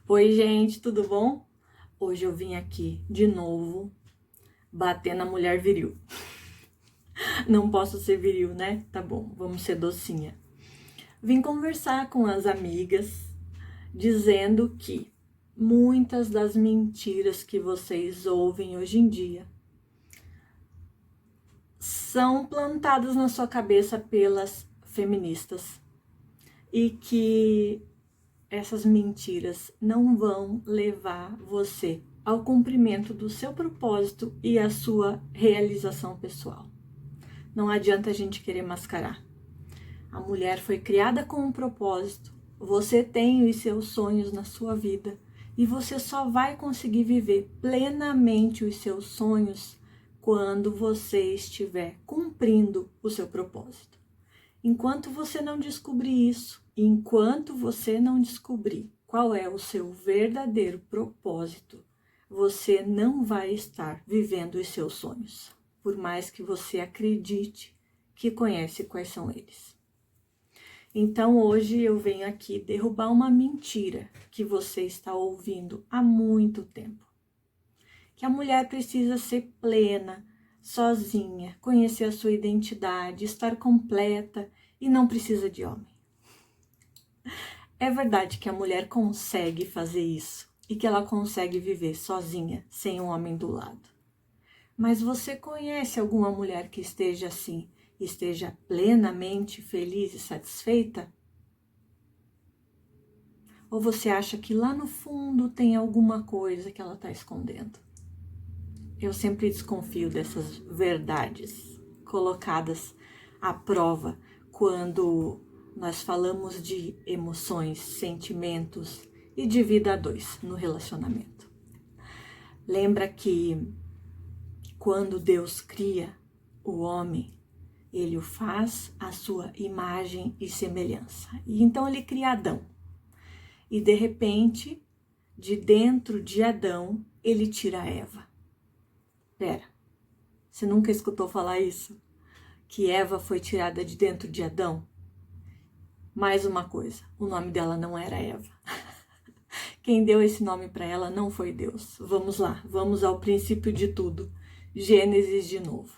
Oi, gente, tudo bom? Hoje eu vim aqui de novo bater na mulher viril. Não posso ser viril, né? Tá bom, vamos ser docinha. Vim conversar com as amigas dizendo que muitas das mentiras que vocês ouvem hoje em dia são plantadas na sua cabeça pelas feministas e que essas mentiras não vão levar você ao cumprimento do seu propósito e à sua realização pessoal. Não adianta a gente querer mascarar. A mulher foi criada com um propósito. Você tem os seus sonhos na sua vida e você só vai conseguir viver plenamente os seus sonhos quando você estiver cumprindo o seu propósito. Enquanto você não descobrir isso, enquanto você não descobrir qual é o seu verdadeiro propósito, você não vai estar vivendo os seus sonhos, por mais que você acredite que conhece quais são eles. Então hoje eu venho aqui derrubar uma mentira que você está ouvindo há muito tempo. Que a mulher precisa ser plena, sozinha, conhecer a sua identidade, estar completa e não precisa de homem. É verdade que a mulher consegue fazer isso e que ela consegue viver sozinha, sem um homem do lado. Mas você conhece alguma mulher que esteja assim, esteja plenamente feliz e satisfeita? Ou você acha que lá no fundo tem alguma coisa que ela está escondendo? Eu sempre desconfio dessas verdades colocadas à prova quando nós falamos de emoções, sentimentos e de vida a dois no relacionamento. Lembra que quando Deus cria o homem, ele o faz à sua imagem e semelhança. E então ele cria Adão. E de repente, de dentro de Adão, ele tira Eva. Pera, você nunca escutou falar isso? Que Eva foi tirada de dentro de Adão? Mais uma coisa, o nome dela não era Eva. Quem deu esse nome para ela não foi Deus. Vamos lá, vamos ao princípio de tudo. Gênesis de novo.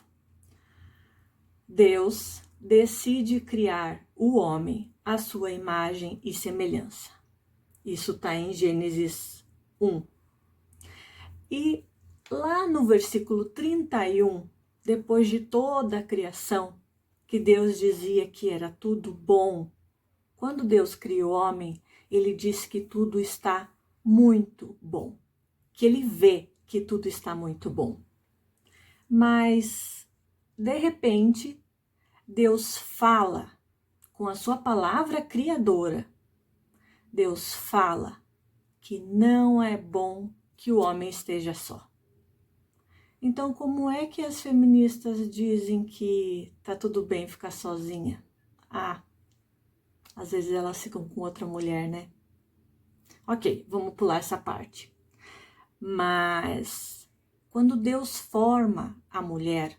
Deus decide criar o homem à sua imagem e semelhança. Isso está em Gênesis 1. E lá no versículo 31, depois de toda a criação, que Deus dizia que era tudo bom, quando Deus criou o homem, ele disse que tudo está muito bom, que ele vê que tudo está muito bom. Mas, de repente, Deus fala com a sua palavra criadora. Deus fala que não é bom que o homem esteja só. Então, como é que as feministas dizem que tá tudo bem ficar sozinha? Às vezes elas ficam com outra mulher, né? Ok, vamos pular essa parte. Mas quando Deus forma a mulher,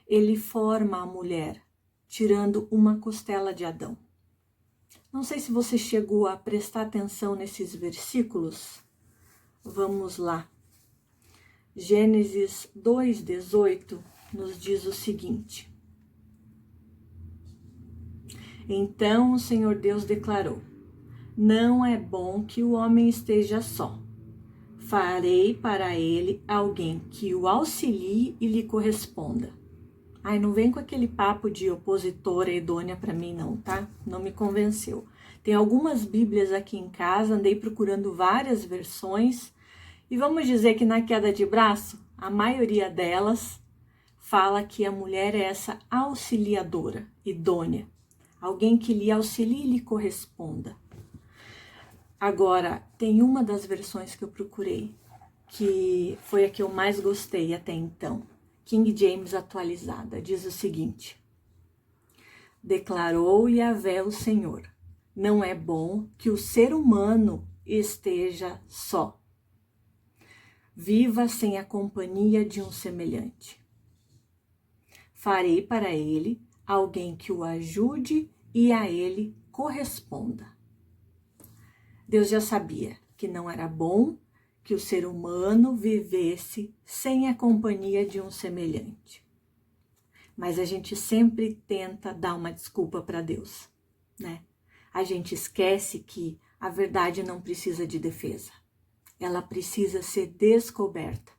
ele forma a mulher tirando uma costela de Adão. Não sei se você chegou a prestar atenção nesses versículos. Vamos lá. Gênesis 2:18 nos diz o seguinte: Então o Senhor Deus declarou: Não é bom que o homem esteja só. Farei para ele alguém que o auxilie e lhe corresponda. Ai, não vem com aquele papo de opositora idônea para mim não, tá? Não me convenceu. Tem algumas bíblias aqui em casa, andei procurando várias versões. E vamos dizer que na queda de braço, a maioria delas fala que a mulher é essa auxiliadora, idônea. Alguém que lhe auxilie e lhe corresponda. Agora, tem uma das versões que eu procurei, que foi a que eu mais gostei até então. King James atualizada, diz o seguinte: Declarou Yahvé o Senhor, não é bom que o ser humano esteja só. Viva sem a companhia de um semelhante. Farei para ele alguém que o ajude e a ele corresponda. Deus já sabia que não era bom que o ser humano vivesse sem a companhia de um semelhante. Mas a gente sempre tenta dar uma desculpa para Deus, né? A gente esquece que a verdade não precisa de defesa. Ela precisa ser descoberta.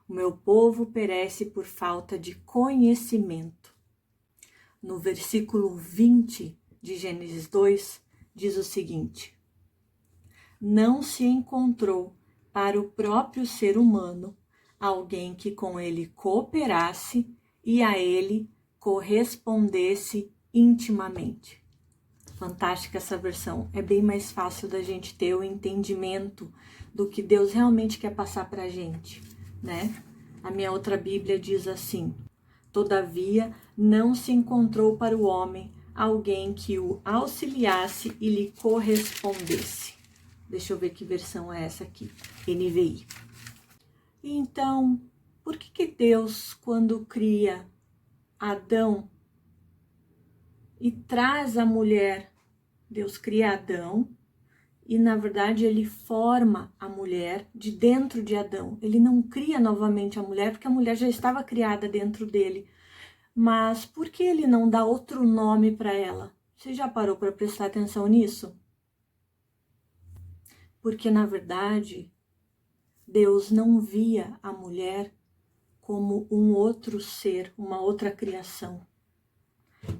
O meu povo perece por falta de conhecimento. No versículo 20 de Gênesis 2, diz o seguinte: não se encontrou para o próprio ser humano alguém que com ele cooperasse e a ele correspondesse intimamente. Fantástica essa versão. É bem mais fácil da gente ter o entendimento do que Deus realmente quer passar para a gente, né? A minha outra Bíblia diz assim: todavia não se encontrou para o homem alguém que o auxiliasse e lhe correspondesse. Deixa eu ver que versão é essa aqui, NVI. Então, por que Deus, quando cria Adão e traz a mulher, Deus cria Adão e, na verdade, ele forma a mulher de dentro de Adão. Ele não cria novamente a mulher, porque a mulher já estava criada dentro dele. Mas por que ele não dá outro nome para ela? Você já parou para prestar atenção nisso? Porque, na verdade, Deus não via a mulher como um outro ser, uma outra criação.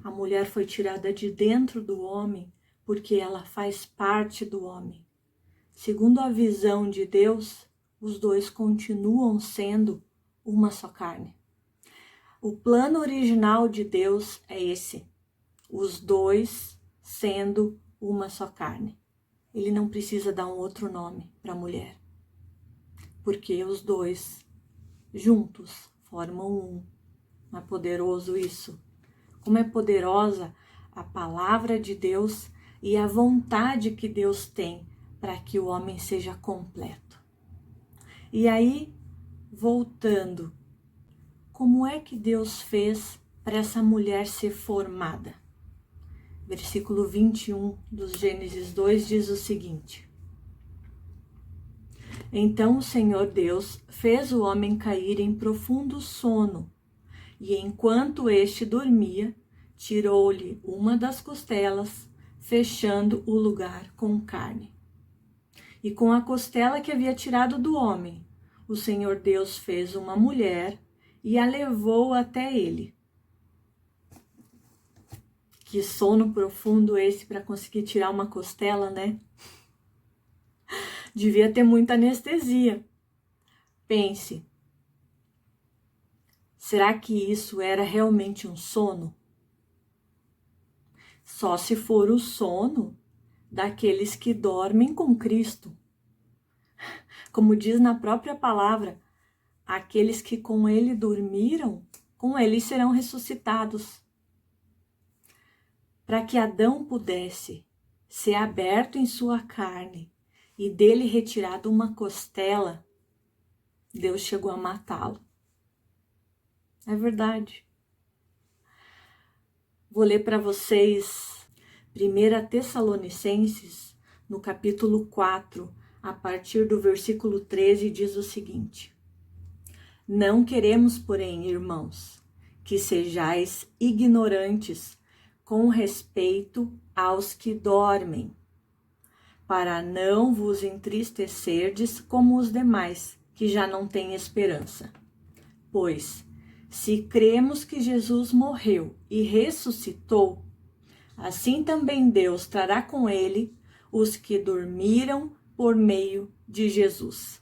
A mulher foi tirada de dentro do homem porque ela faz parte do homem. Segundo a visão de Deus, os dois continuam sendo uma só carne. O plano original de Deus é esse, os dois sendo uma só carne. Ele não precisa dar um outro nome para a mulher, porque os dois juntos formam um. Não é poderoso isso? Como é poderosa a palavra de Deus e a vontade que Deus tem para que o homem seja completo. E aí, voltando, como é que Deus fez para essa mulher ser formada? Versículo 21 dos Gênesis 2 diz o seguinte: então o Senhor Deus fez o homem cair em profundo sono, e enquanto este dormia, tirou-lhe uma das costelas, fechando o lugar com carne. E com a costela que havia tirado do homem, o Senhor Deus fez uma mulher e a levou até ele. Que sono profundo esse para conseguir tirar uma costela, né? Devia ter muita anestesia. Pense, será que isso era realmente um sono? Só se for o sono daqueles que dormem com Cristo. Como diz na própria palavra, aqueles que com ele dormiram, com ele serão ressuscitados. Para que Adão pudesse ser aberto em sua carne e dele retirado uma costela, Deus chegou a matá-lo. É verdade. Vou ler para vocês 1 Tessalonicenses, no capítulo 4, a partir do versículo 13, diz o seguinte: não queremos, porém, irmãos, que sejais ignorantes com respeito aos que dormem, para não vos entristecerdes como os demais, que já não têm esperança. Pois, se cremos que Jesus morreu e ressuscitou, assim também Deus trará com ele os que dormiram por meio de Jesus.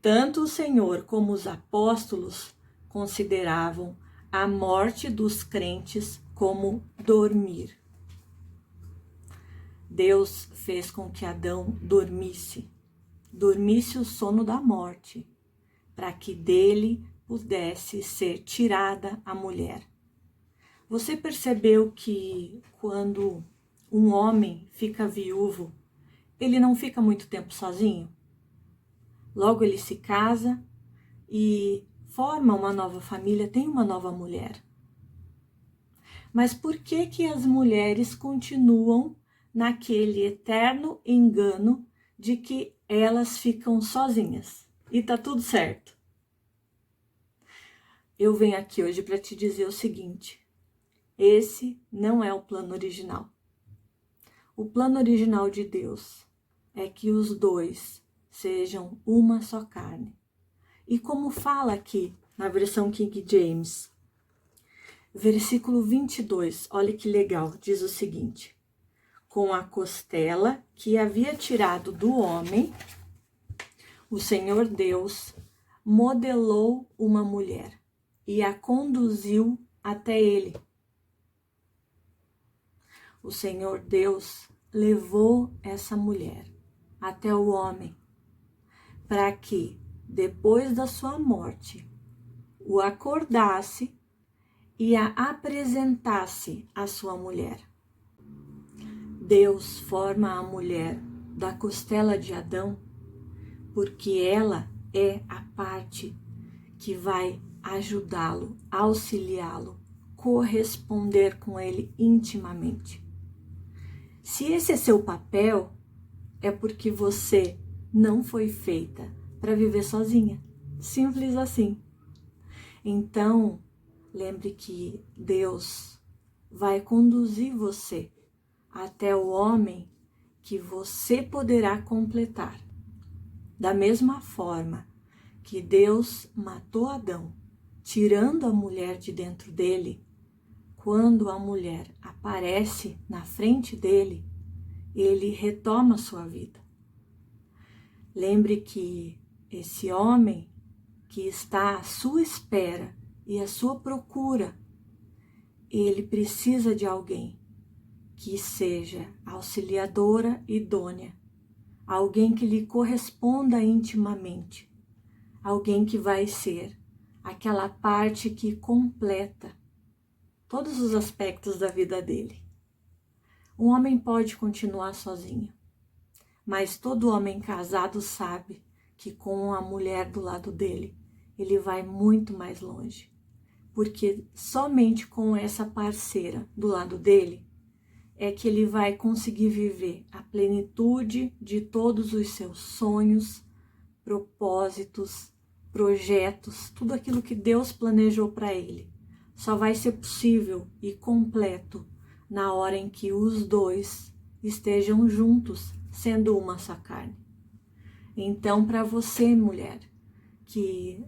Tanto o Senhor como os apóstolos consideravam a morte dos crentes como dormir. Deus fez com que Adão dormisse o sono da morte, para que dele pudesse ser tirada a mulher. Você percebeu que quando um homem fica viúvo, ele não fica muito tempo sozinho? Logo ele se casa e forma uma nova família, tem uma nova mulher. Mas por que as mulheres continuam naquele eterno engano de que elas ficam sozinhas e tá tudo certo. Eu venho aqui hoje para te dizer o seguinte: esse não é o plano original. O plano original de Deus é que os dois sejam uma só carne. E como fala aqui na versão King James, versículo 22, olha que legal, diz o seguinte: com a costela que havia tirado do homem, o Senhor Deus modelou uma mulher e a conduziu até ele. O Senhor Deus levou essa mulher até o homem, para que, depois da sua morte, o acordasse e a apresentasse à sua mulher. Deus forma a mulher da costela de Adão, porque ela é a parte que vai ajudá-lo, auxiliá-lo, corresponder com ele intimamente. Se esse é seu papel, é porque você não foi feita para viver sozinha. Simples assim. Então, lembre que Deus vai conduzir você até o homem que você poderá completar. Da mesma forma que Deus matou Adão, tirando a mulher de dentro dele, quando a mulher aparece na frente dele, ele retoma sua vida. Lembre que esse homem que está à sua espera e à sua procura, ele precisa de alguém que seja auxiliadora idônea, alguém que lhe corresponda intimamente, alguém que vai ser aquela parte que completa todos os aspectos da vida dele. Um homem pode continuar sozinho, mas todo homem casado sabe que com a mulher do lado dele, ele vai muito mais longe, porque somente com essa parceira do lado dele é que ele vai conseguir viver a plenitude de todos os seus sonhos, propósitos, projetos, tudo aquilo que Deus planejou para ele. Só vai ser possível e completo na hora em que os dois estejam juntos, sendo uma só carne. Então, para você, mulher, que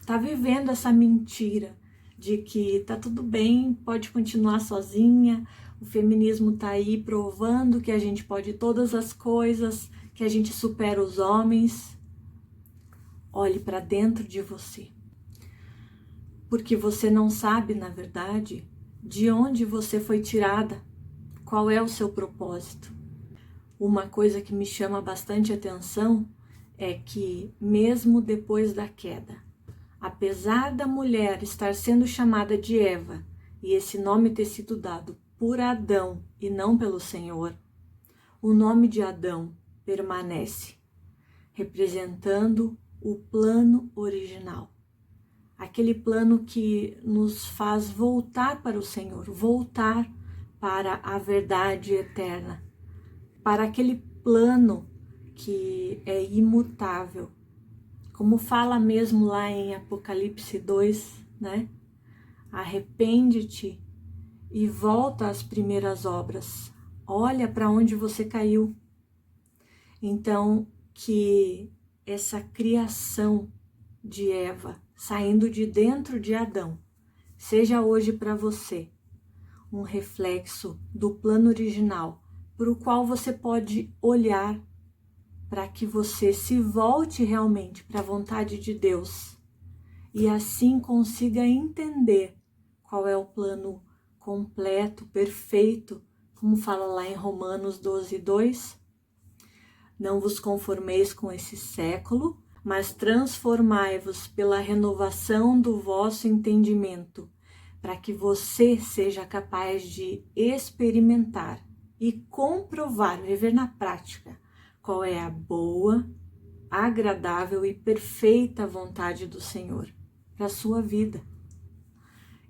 está vivendo essa mentira de que tá tudo bem, pode continuar sozinha, o feminismo tá aí provando que a gente pode todas as coisas, que a gente supera os homens. Olhe para dentro de você, porque você não sabe, na verdade, de onde você foi tirada, qual é o seu propósito. Uma coisa que me chama bastante atenção é que, mesmo depois da queda, apesar da mulher estar sendo chamada de Eva e esse nome ter sido dado por Adão e não pelo Senhor, o nome de Adão permanece, representando o plano original. Aquele plano que nos faz voltar para o Senhor, voltar para a verdade eterna, para aquele plano que é imutável. Como fala mesmo lá em Apocalipse 2, né? Arrepende-te e volta às primeiras obras. Olha para onde você caiu. Então, que essa criação de Eva, saindo de dentro de Adão, seja hoje para você um reflexo do plano original, para o qual você pode olhar para que você se volte realmente para a vontade de Deus e assim consiga entender qual é o plano completo, perfeito, como fala lá em Romanos 12:2. Não vos conformeis com esse século, mas transformai-vos pela renovação do vosso entendimento, para que você seja capaz de experimentar e comprovar, viver na prática, qual é a boa, agradável e perfeita vontade do Senhor para a sua vida.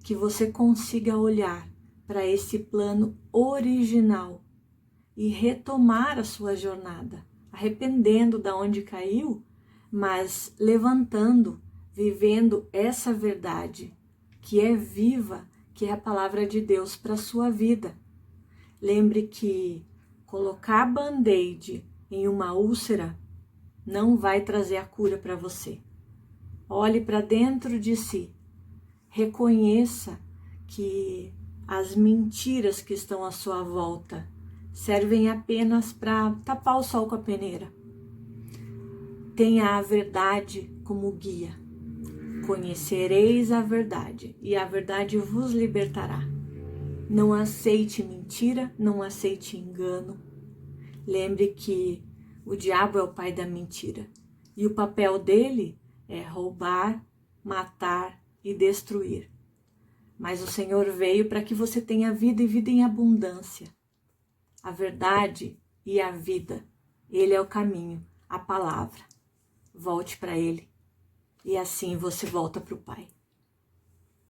Que você consiga olhar para esse plano original e retomar a sua jornada, arrependendo da onde caiu, mas levantando, vivendo essa verdade que é viva, que é a palavra de Deus para a sua vida. Lembre que colocar band-aid em uma úlcera não vai trazer a cura para você. Olhe para dentro de si, reconheça que as mentiras que estão à sua volta servem apenas para tapar o sol com a peneira. Tenha a verdade como guia. Conhecereis a verdade, e a verdade vos libertará. Não aceite mentira, não aceite engano. Lembre que o diabo é o pai da mentira, e o papel dele é roubar, matar e destruir. Mas o Senhor veio para que você tenha vida e vida em abundância. A verdade e a vida, Ele é o caminho, a palavra. Volte para Ele e assim você volta para o Pai.